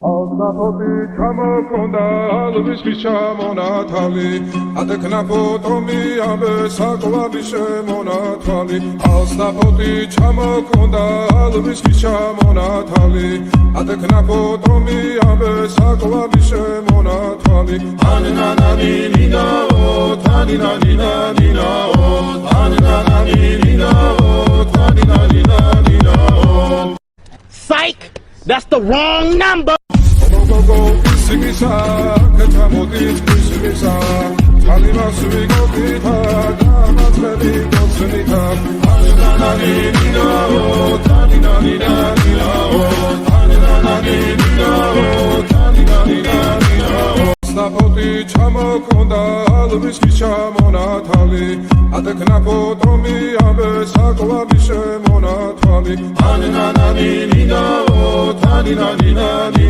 Alnapoti ჩამოქონდა ალვის ჩამონათალი ატეკნა ფოტომი ამე საკვარი შემონათალი ალნაპoti ჩამოქონდა ალვის ჩამონათალი ატეკნა ფოტომი ამე საკვარი შემონათალი ანანანინინაო თანინანინანინაო ანანანინინაო თანინანინანინაო Psych! That's the wrong number! Go, Simisa, Katamodis, Simisa, Talima Sumigota, Damasari, Gosanita, Ananina, Taninanina, Taninanina, Snapoti, Chamokonda, Alvis, Chamonatali, Ateknapo, Tomi, Abe, Sakwa, Bishemonatali, Ananina, Taninanina.